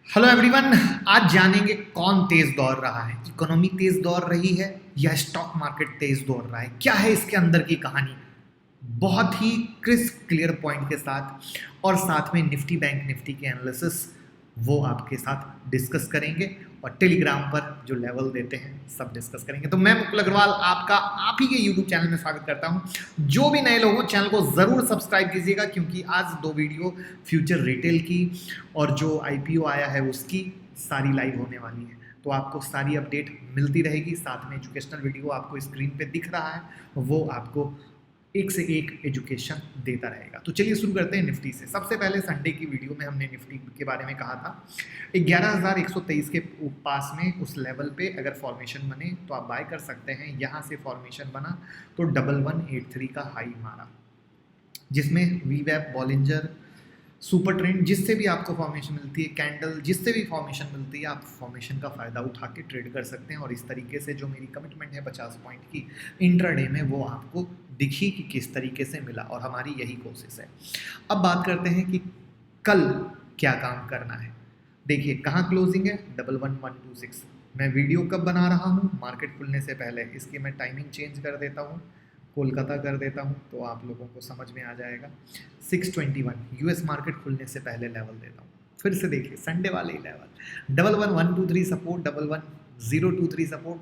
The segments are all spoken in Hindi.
Hello everyone. आज जानेंगे कौन तेज दौड़ रहा है, इकोनॉमी तेज दौड़ रही है या स्टॉक मार्केट तेज दौड़ रहा है। क्या है इसके अंदर की कहानी, बहुत ही क्रिस्प क्लियर पॉइंट के साथ, और साथ में निफ्टी बैंक निफ्टी के एनालिसिस वो आपके साथ डिस्कस करेंगे, और टेलीग्राम पर जो लेवल देते हैं सब डिस्कस करेंगे। तो मैं मुकुल अग्रवाल आपका आप ही के यूट्यूब चैनल में स्वागत करता हूं। जो भी नए लोग हो चैनल को ज़रूर सब्सक्राइब कीजिएगा, क्योंकि आज 2 वीडियो फ्यूचर रिटेल की और जो आईपीओ आया है उसकी सारी लाइव होने वाली है। तो आपको सारी अपडेट मिलती रहेगी, साथ में एजुकेशनल वीडियो आपको स्क्रीन पे दिख रहा है, वो आपको एक से एक एजुकेशन देता रहेगा। तो चलिए शुरू करते हैं निफ्टी से। सबसे पहले संडे की वीडियो में हमने निफ्टी के बारे में कहा था 11,123 के पास में उस लेवल पे अगर फॉर्मेशन बने तो आप बाय कर सकते हैं। यहाँ से फॉर्मेशन बना तो 1183 का हाई मारा, जिसमें वीवैप, बॉलिंजर, सुपर ट्रेंड जिससे भी आपको फॉर्मेशन मिलती है, कैंडल जिससे भी फॉर्मेशन मिलती है, आप फॉर्मेशन का फ़ायदा उठा के ट्रेड कर सकते हैं। और इस तरीके से जो मेरी कमिटमेंट है 50 पॉइंट की इंट्राडे में, वो आपको दिखी कि किस तरीके से मिला, और हमारी यही कोशिश है। अब बात करते हैं कि कल क्या काम करना है। देखिए कहाँ क्लोजिंग है, 11126। मैं वीडियो कब बना रहा हूँ, मार्केट खुलने से पहले। इसकी मैं टाइमिंग चेंज कर देता हूँ, कोलकाता कर देता हूँ, तो आप लोगों को समझ में आ जाएगा। 621 यूएस मार्केट खुलने से पहले लेवल देता हूँ। फिर से देखिए संडे वाले ही लेवल, 11123 सपोर्ट, 11023 सपोर्ट,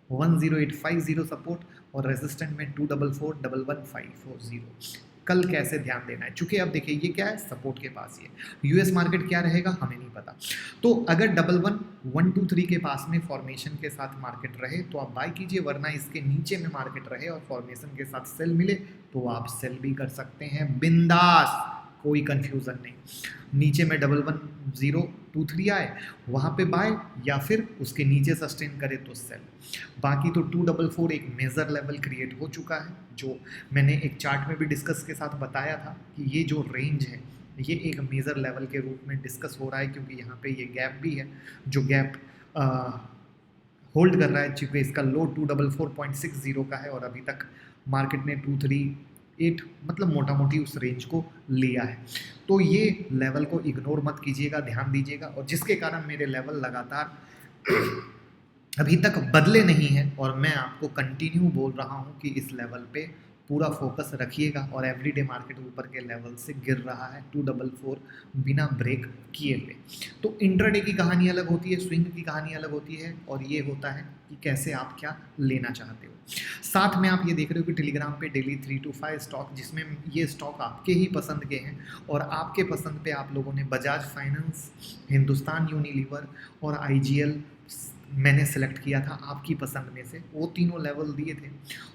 10850 सपोर्ट, और रेजिस्टेंट में 244, 11540। कल कैसे ध्यान देना है, चूंकि अब देखिए ये क्या है, सपोर्ट के पास ही है। यूएस मार्केट क्या रहेगा हमें नहीं पता। तो अगर 11123 के पास में फॉर्मेशन के साथ मार्केट रहे तो आप बाय कीजिए, वरना इसके नीचे में मार्केट रहे और फॉर्मेशन के साथ सेल मिले तो आप सेल भी कर सकते हैं बिंदास, कोई कंफ्यूजन नहीं। नीचे में 11023 आए वहाँ पे बाय, या फिर उसके नीचे सस्टेन करे तो सेल। बाकी तो 244 एक मेजर लेवल क्रिएट हो चुका है, जो मैंने एक चार्ट में भी डिस्कस के साथ बताया था कि ये जो रेंज है ये एक मेजर लेवल के रूप में डिस्कस हो रहा है, क्योंकि यहाँ पे ये गैप भी है, जो गैप होल्ड कर रहा है, चूँकि इसका लो 244.60 का है, और अभी तक मार्केट ने 238 मतलब मोटा मोटी उस रेंज को लिया है। तो ये लेवल को इग्नोर मत कीजिएगा, ध्यान दीजिएगा, और जिसके कारण मेरे लेवल लगातार अभी तक बदले नहीं हैं, और मैं आपको कंटिन्यू बोल रहा हूँ कि इस लेवल पे पूरा फोकस रखिएगा। और एवरीडे मार्केट ऊपर के लेवल से गिर रहा है 244 बिना ब्रेक किए हुए। तो इंट्राडे की कहानी अलग होती है, स्विंग की कहानी अलग होती है, और ये होता है कि कैसे आप क्या लेना चाहते हो। साथ में आप ये देख रहे हो कि टेलीग्राम पे डेली 3 to 5 स्टॉक, जिसमें ये स्टॉक आपके ही पसंद के हैं, और आपके पसंद पे आप लोगों ने बजाज फाइनेंस, हिंदुस्तान यूनिलीवर और आईजीएल मैंने सेलेक्ट किया था आपकी पसंद में से। वो तीनों लेवल दिए थे,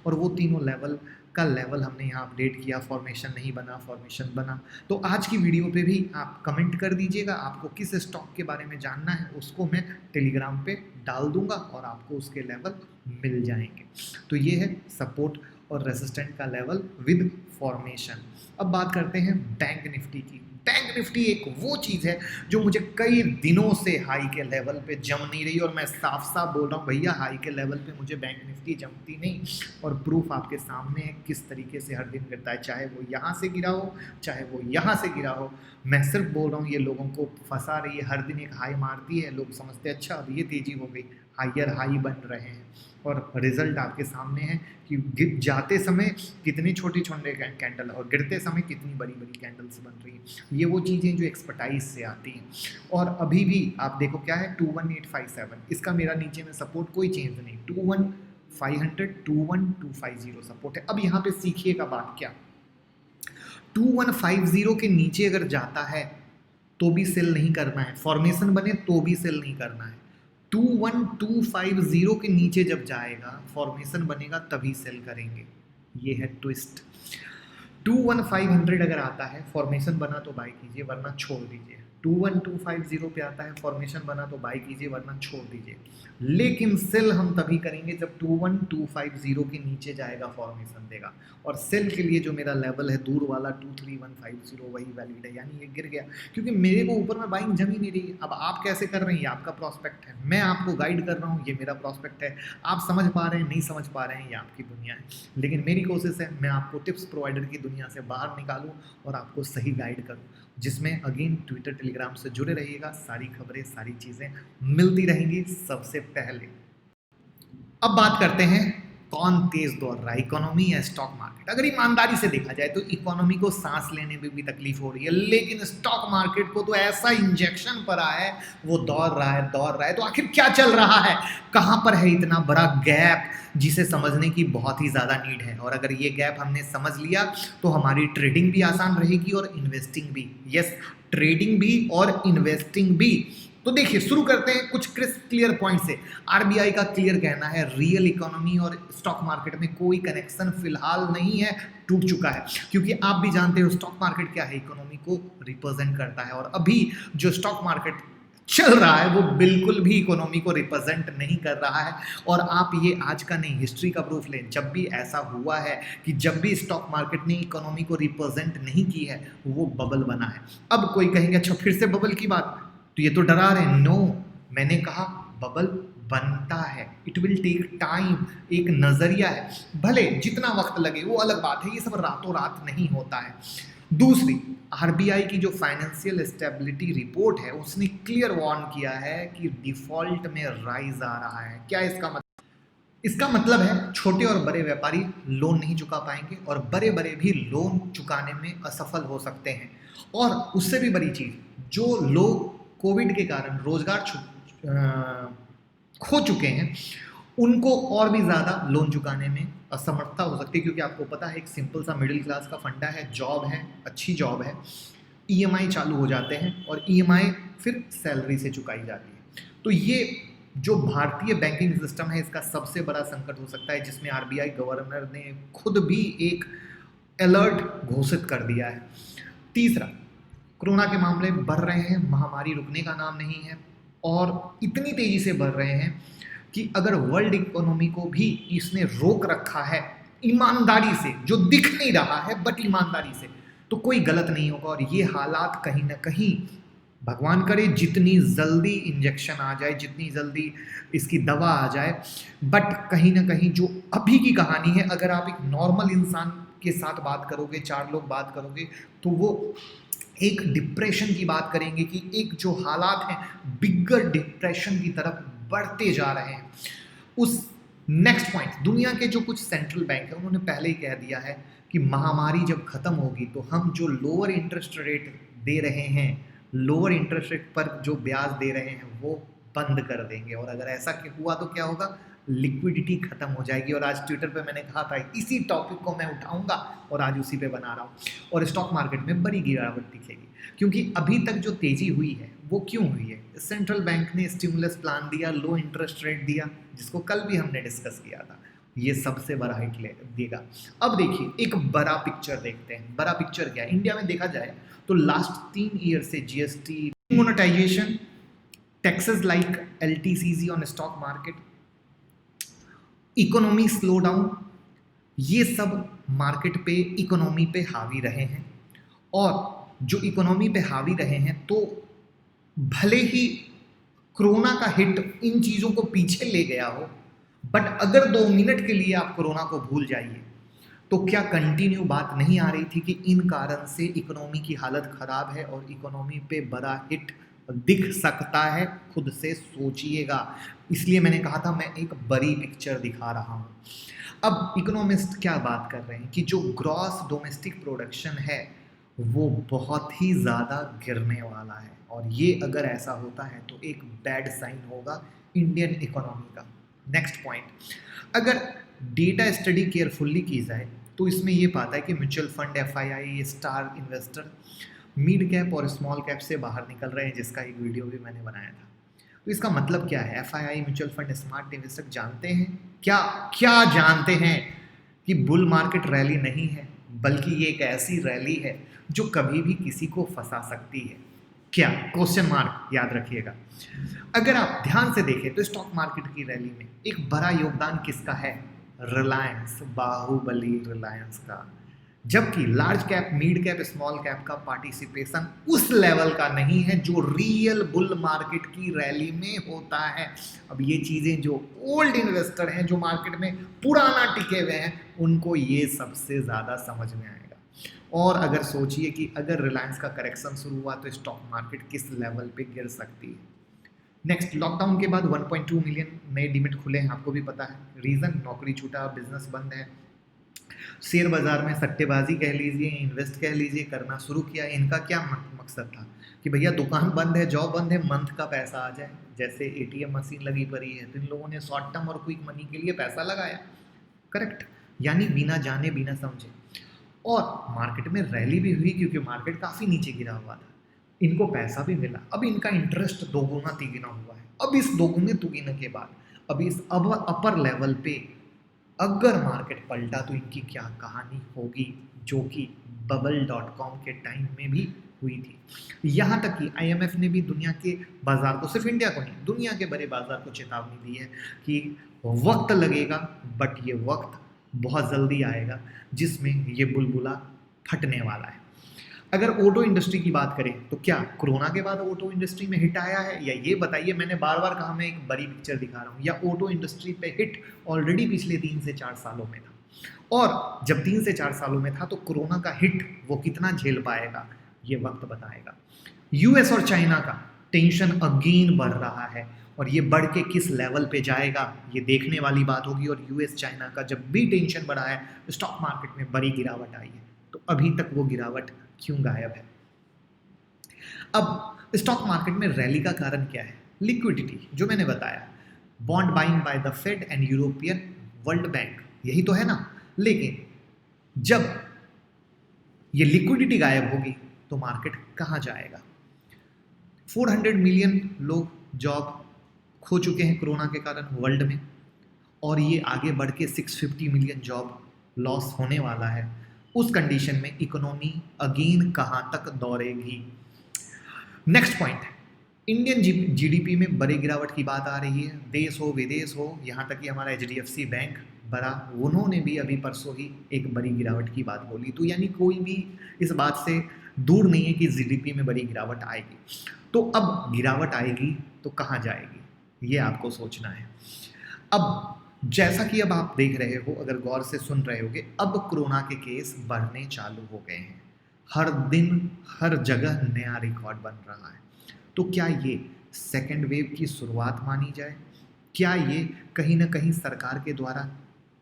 और वो तीनों लेवल का लेवल हमने यहाँ अपडेट किया। फॉर्मेशन नहीं बना, फॉर्मेशन बना। तो आज की वीडियो पे भी आप कमेंट कर दीजिएगा, आपको किस स्टॉक के बारे में जानना है, उसको मैं टेलीग्राम पे डाल दूंगा और आपको उसके लेवल मिल जाएंगे। तो ये है सपोर्ट और रेसिस्टेंट का लेवल विद फॉर्मेशन। अब बात करते हैं बैंक निफ्टी की। बैंक निफ्टी एक वो चीज़ है जो मुझे कई दिनों से हाई के लेवल पे जम नहीं रही, और मैं साफ साफ बोल रहा हूँ भैया, हाई के लेवल पे मुझे बैंक निफ्टी जमती नहीं। और प्रूफ आपके सामने है किस तरीके से हर दिन गिरता है, चाहे वो यहाँ से गिरा हो, चाहे वो यहाँ से गिरा हो। मैं सिर्फ बोल रहा हूँ ये लोगों को फंसा रही है, हर दिन एक हाई मारती है, लोग समझते हैं अच्छा अब ये तेज़ी हो गई, हायर हाई बन रहे हैं, और रिजल्ट आपके सामने है कि गिर जाते समय कितने छोटे छोटे कैंडल और गिरते समय कितनी बड़ी बड़ी कैंडल्स बन रही हैं। ये वो चीज़ें जो एक्सपर्टाइज से आती हैं। और अभी भी आप देखो क्या है, 21857, इसका मेरा नीचे में सपोर्ट कोई चेंज नहीं, 21500, 21250 सपोर्ट है। अब यहाँ पे सीखिएगा बात क्या, 2150 के नीचे अगर जाता है तो भी सेल नहीं करना है, फॉर्मेशन बने तो भी सेल नहीं करना है। 21250 के नीचे जब जाएगा, फॉर्मेशन बनेगा, तभी सेल करेंगे। ये है ट्विस्ट। 21500 अगर आता है, फॉर्मेशन बना तो बाय कीजिए, वरना छोड़ दीजिए। 21250 पे आता है, फॉर्मेशन बना तो बाय कीजिए, वरना छोड़ दीजिए। लेकिन सेल हम तभी करेंगे जब 21250 के नीचे जाएगा, फॉर्मेशन देगा। और सेल के लिए जो मेरा लेवल है दूर वाला 23150, वही वैलिड है, यानी ये गिर गया, क्योंकि मेरे को ऊपर में बाइंग जमी नहीं रही। अब आप कैसे कर रहे हैं ये आपका प्रॉस्पेक्ट है, मैं आपको गाइड कर रहा हूँ, ये मेरा प्रॉस्पेक्ट है। आप समझ पा रहे हैं, नहीं समझ पा रहे हैं, ये आपकी दुनिया है। लेकिन मेरी कोशिश है मैं आपको टिप्स प्रोवाइडर की दुनिया से बाहर निकालूँ और आपको सही गाइड करूँ। जिसमें अगेन ट्विटर टेलीग्राम से जुड़े रहिएगा, सारी खबरें सारी चीज़ें मिलती रहेंगी सबसे पहले। अब बात करते हैं कौन तेज दौड़ रहा है, इकोनॉमी या स्टॉक मार्केट। अगर ईमानदारी से देखा जाए तो इकोनॉमी को सांस लेने में भी तकलीफ हो रही है, लेकिन स्टॉक मार्केट को तो ऐसा इंजेक्शन पड़ा है, वो दौड़ रहा है। तो आखिर क्या चल रहा है, कहाँ पर है इतना बड़ा गैप, जिसे समझने की बहुत ही ज़्यादा नीड है। और अगर ये गैप हमने समझ लिया तो हमारी ट्रेडिंग भी आसान रहेगी और इन्वेस्टिंग भी। यस, ट्रेडिंग भी और इन्वेस्टिंग भी। तो देखिए, शुरू करते हैं कुछ क्लियर पॉइंट से। आरबीआई का क्लियर कहना है रियल इकोनॉमी और स्टॉक मार्केट में कोई कनेक्शन फिलहाल नहीं है, टूट चुका है। क्योंकि आप भी जानते हो स्टॉक मार्केट क्या है, इकोनॉमी को रिप्रेजेंट करता है, और अभी जो स्टॉक मार्केट चल रहा है वो बिल्कुल भी इकोनॉमी को रिप्रेजेंट नहीं कर रहा है। और आप ये आज का नहीं, हिस्ट्री का प्रूफ लें, जब भी ऐसा हुआ है कि जब भी स्टॉक मार्केट ने इकोनॉमी को रिप्रेजेंट नहीं की है, वो बबल बना है। अब कोई कहेंगे अच्छा फिर से बबल की बात, तो ये तो डरा रहे हैं। नो, मैंने कहा बबल बनता है, इट विल टेक टाइम, एक नजरिया है, भले जितना वक्त लगे वो अलग बात है, ये सब रातों रात नहीं होता है। दूसरी, आरबीआई की जो फाइनेंशियल स्टेबिलिटी रिपोर्ट है उसने क्लियर वार्न किया है कि डिफॉल्ट में राइज आ रहा है। क्या इसका मतलब? इसका मतलब है छोटे और बड़े व्यापारी लोन नहीं चुका पाएंगे और बड़े बड़े भी लोन चुकाने में असफल हो सकते हैं। और उससे भी बड़ी चीज, जो लोग कोविड के कारण रोजगार खो चुके हैं उनको और भी ज़्यादा लोन चुकाने में असमर्थता हो सकती है। क्योंकि आपको पता है एक सिंपल सा मिडिल क्लास का फंडा है, जॉब है, अच्छी जॉब है, ईएमआई चालू हो जाते हैं और ईएमआई फिर सैलरी से चुकाई जाती है। तो ये जो भारतीय बैंकिंग सिस्टम है इसका सबसे बड़ा संकट हो सकता है, जिसमें आरबीआई गवर्नर ने खुद भी एक अलर्ट घोषित कर दिया है। तीसरा, कोरोना के मामले बढ़ रहे हैं, महामारी रुकने का नाम नहीं है और इतनी तेजी से बढ़ रहे हैं कि अगर वर्ल्ड इकोनॉमी को भी इसने रोक रखा है ईमानदारी से, जो दिख नहीं रहा है बट ईमानदारी से, तो कोई गलत नहीं होगा। और ये हालात कहीं ना कहीं, भगवान करे जितनी जल्दी इंजेक्शन आ जाए, जितनी जल्दी इसकी दवा आ जाए, बट कहीं ना कहीं जो अभी की कहानी है, अगर आप एक नॉर्मल इंसान के साथ बात करोगे, 4 लोग बात करोगे, तो वो एक डिप्रेशन की बात करेंगे कि एक जो हालात हैं बिगर डिप्रेशन की तरफ बढ़ते जा रहे हैं। उस नेक्स्ट पॉइंट, दुनिया के जो कुछ सेंट्रल बैंक है उन्होंने पहले ही कह दिया है कि महामारी जब खत्म होगी तो हम जो लोअर इंटरेस्ट रेट दे रहे हैं, लोअर इंटरेस्ट रेट पर जो ब्याज दे रहे हैं वो बंद कर देंगे। और अगर ऐसा हुआ तो क्या होगा, लिक्विडिटी खत्म हो जाएगी। और आज ट्विटर पे मैंने कहा था इसी टॉपिक को मैं उठाऊंगा और आज उसी पे बना रहा हूँ। और स्टॉक मार्केट में बड़ी गिरावट दिखेगी, क्योंकि अभी तक जो तेजी हुई है वो क्यों हुई है? सेंट्रल बैंक ने स्टिमुलस प्लान दिया, लो इंटरेस्ट रेट दिया, जिसको कल भी हमने डिस्कस किया था, ये सबसे बड़ा हिट देगा। अब देखिए एक बड़ा पिक्चर देखते हैं। बड़ा पिक्चर क्या है? इंडिया में देखा जाए तो लास्ट 3 ईयर से GST, monetisation, taxes like LTCG on stock market, economy slow down, ये सब मार्केट पे, इकोनॉमी पे हावी रहे हैं। और जो इकोनॉमी पे हावी रहे हैं तो भले ही कोरोना का हिट इन चीज़ों को पीछे ले गया हो, बट अगर 2 मिनट के लिए आप कोरोना को भूल जाइए तो क्या कंटिन्यू बात नहीं आ रही थी कि इन कारण से इकोनॉमी की हालत खराब है और इकोनॉमी पे बड़ा हिट दिख सकता है? खुद से सोचिएगा। इसलिए मैंने कहा था मैं एक बड़ी पिक्चर दिखा रहा हूँ। अब इकोनॉमिस्ट क्या बात कर रहे हैं कि जो ग्रॉस डोमेस्टिक प्रोडक्शन है वो बहुत ही ज़्यादा गिरने वाला है, और ये अगर ऐसा होता है तो एक बैड साइन होगा इंडियन इकोनॉमी का। नेक्स्ट पॉइंट, अगर डेटा स्टडी केयरफुल्ली की जाए तो इसमें ये पाता है कि mutual fund, FII, star investor mid cap और स्मॉल कैप से बाहर निकल रहे हैं, जिसका एक वीडियो भी मैंने बनाया था। तो इसका मतलब क्या है? FII, mutual fund, smart investor जानते हैं क्या जानते हैं कि बुल मार्केट रैली नहीं है, बल्कि ये एक ऐसी रैली है जो कभी भी किसी को फंसा सकती है। क्या? क्वेश्चन मार्क याद रखिएगा। अगर आप ध्यान से देखें तो स्टॉक मार्केट की रैली में एक बड़ा योगदान किसका है? रिलायंस, बाहुबली रिलायंस का। जबकि large cap, mid cap, small cap का पार्टिसिपेशन उस लेवल का नहीं है जो रियल बुल मार्केट की रैली में होता है। अब ये चीज़ें जो ओल्ड इन्वेस्टर हैं, जो मार्केट में पुराना टिके हुए हैं, उनको ये सबसे ज़्यादा समझ में आएगा। और अगर सोचिए कि अगर रिलायंस का करेक्शन शुरू हुआ तो स्टॉक मार्केट किस लेवल पे गिर सकती है। नेक्स्ट, लॉकडाउन के बाद 1.2 मिलियन नए डीमेट खुले हैं, आपको भी पता है। रीज़न, नौकरी छूटा, बिजनेस बंद है, शेयर बाजार में सट्टेबाजी कह लीजिए, इन्वेस्ट कह लीजिए, करना शुरू किया। इनका क्या मकसद था कि भैया दुकान बंद है, जॉब बंद है, मंथ का पैसा आ जाए। जैसे एटीएम मशीन लगी पड़ी है तो इन लोगों ने शॉर्ट टर्म और क्विक मनी के लिए पैसा लगाया, करेक्ट, यानी बिना जाने बिना समझे। और मार्केट में रैली भी हुई क्योंकि मार्केट काफ़ी नीचे गिरा हुआ था, इनको पैसा भी मिला। अब इनका इंटरेस्ट दोगुना तिगुना हुआ है। अब इस दोगुने तिगुने के बाद अब इस अब अपर लेवल पे अगर मार्केट पलटा तो इनकी क्या कहानी होगी, जो कि bubble.com के टाइम में भी हुई थी। यहाँ तक कि IMF ने भी दुनिया के बाजार को, सिर्फ इंडिया को नहीं, दुनिया के बड़े बाजार को चेतावनी दी है कि वक्त लगेगा बट ये वक्त बहुत जल्दी आएगा जिसमें ये बुलबुला फटने वाला है। अगर ऑटो इंडस्ट्री की बात करें तो क्या कोरोना के बाद ऑटो इंडस्ट्री में हिट आया है, या ये बताइए। मैंने बार बार कहा मैं एक बड़ी पिक्चर दिखा रहा हूँ, या ऑटो इंडस्ट्री पे हिट ऑलरेडी पिछले 3 से 4 सालों में था, और जब 3 से 4 सालों में था तो कोरोना का हिट वो कितना झेल पाएगा ये वक्त बताएगा। यूएस और चाइना का टेंशन अगेन बढ़ रहा है, और ये बढ़ के किस लेवल पे जाएगा ये देखने वाली बात होगी। और यूएस चाइना का जब भी टेंशन बढ़ा है स्टॉक मार्केट में बड़ी गिरावट आई है, तो अभी तक वो गिरावट क्यों गायब है। अब स्टॉक मार्केट में रैली का कारण क्या है? लिक्विडिटी, जो मैंने बताया, bond buying by the Fed and European world bank, यही तो है ना। लेकिन जब ये लिक्विडिटी गायब होगी तो मार्केट कहाँ जाएगा? 400 मिलियन लोग जॉब खो चुके हैं कोरोना के कारण वर्ल्ड में, और ये आगे बढ़ के 650 मिलियन जॉब लॉस होने वाला है। उस कंडीशन में इकोनॉमी अगेन कहाँ तक दौड़ेगी? नेक्स्ट पॉइंट, इंडियन जीडीपी में बड़ी गिरावट की बात आ रही है, देश हो विदेश हो, यहाँ तक कि हमारा HDFC बैंक बड़ा, उन्होंने भी अभी परसों ही एक बड़ी गिरावट की बात बोली। तो यानी कोई भी इस बात से दूर नहीं है कि जीडीपी में बड़ी गिरावट आएगी। तो अब गिरावट आएगी तो कहाँ जाएगी ये आपको सोचना है। अब जैसा कि अब आप देख रहे हो, अगर गौर से सुन रहे होगे, अब कोरोना के केस बढ़ने चालू हो गए हैं, हर दिन हर जगह नया रिकॉर्ड बन रहा है। तो क्या ये सेकेंड वेव की शुरुआत मानी जाए? क्या ये कहीं ना कहीं सरकार के द्वारा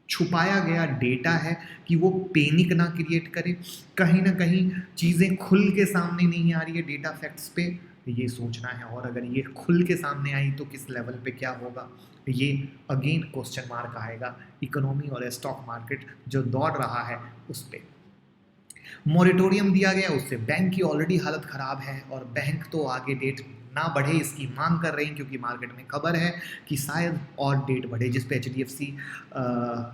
छुपाया गया डेटा है कि वो पैनिक ना क्रिएट करे? कहीं ना कहीं चीज़ें खुल के सामने नहीं आ रही है डेटा फैक्ट्स पे, ये सोचना है। और अगर ये खुल के सामने आई तो किस लेवल पे क्या होगा, ये अगेन क्वेश्चन मार्क आएगा इकोनॉमी और स्टॉक मार्केट जो दौड़ रहा है उस पर। मॉरेटोरियम दिया गया, उससे बैंक की ऑलरेडी हालत ख़राब है, और बैंक तो आगे डेट ना बढ़े इसकी मांग कर रही हैं, क्योंकि मार्केट में खबर है कि शायद और डेट बढ़े, जिस पे HDFC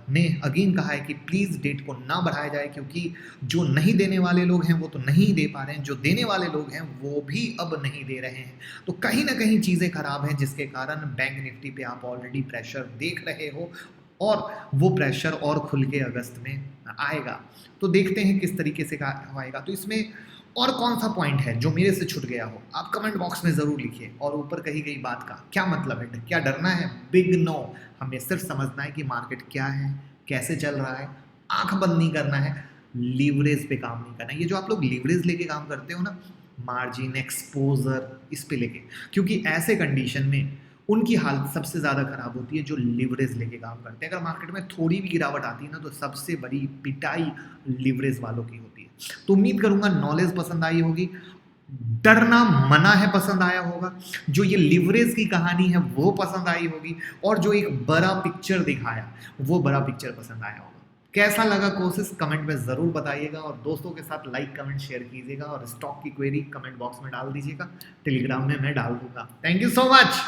ने अगेन कहा है कि प्लीज़ डेट को ना बढ़ाया जाए, क्योंकि जो नहीं देने वाले लोग हैं वो तो नहीं दे पा रहे हैं, जो देने वाले लोग हैं वो भी अब नहीं दे रहे हैं। तो कहीं ना कहीं चीज़ें खराब हैं, जिसके कारण बैंक निफ्टी पे आप ऑलरेडी प्रेशर देख रहे हो, और वो प्रेशर और खुल के अगस्त में आएगा। तो देखते हैं किस तरीके से आएगा। तो इसमें और कौन सा पॉइंट है जो मेरे से छूट गया हो, आप कमेंट बॉक्स में ज़रूर लिखिए। और ऊपर कही गई बात का क्या मतलब है? क्या डरना है? Big no. हमें सिर्फ समझना है कि मार्केट क्या है, कैसे चल रहा है, आंख बंद नहीं करना है, लीवरेज पे काम नहीं करना है। ये जो आप लोग लीवरेज लेके काम करते हो ना, मार्जिन, एक्सपोजर, इस पे लेके, क्योंकि ऐसे कंडीशन में उनकी हालत सबसे ज़्यादा खराब होती है जो लिवरेज लेके काम करते हैं। अगर मार्केट में थोड़ी भी गिरावट आती है ना, तो सबसे बड़ी पिटाई लिवरेज वालों की होती है। तो उम्मीद करूंगा नॉलेज पसंद आई होगी, डरना मना है पसंद आया होगा, जो ये लिवरेज की कहानी है वो पसंद आई होगी, और जो एक बड़ा पिक्चर दिखाया वो बड़ा पिक्चर पसंद आया होगा। कैसा लगा कोर्सेस कमेंट में ज़रूर बताइएगा, और दोस्तों के साथ लाइक कमेंट शेयर कीजिएगा, और स्टॉक की क्वेरी कमेंट बॉक्स में डाल दीजिएगा, टेलीग्राम में मैं डाल दूंगा। Thank you so much.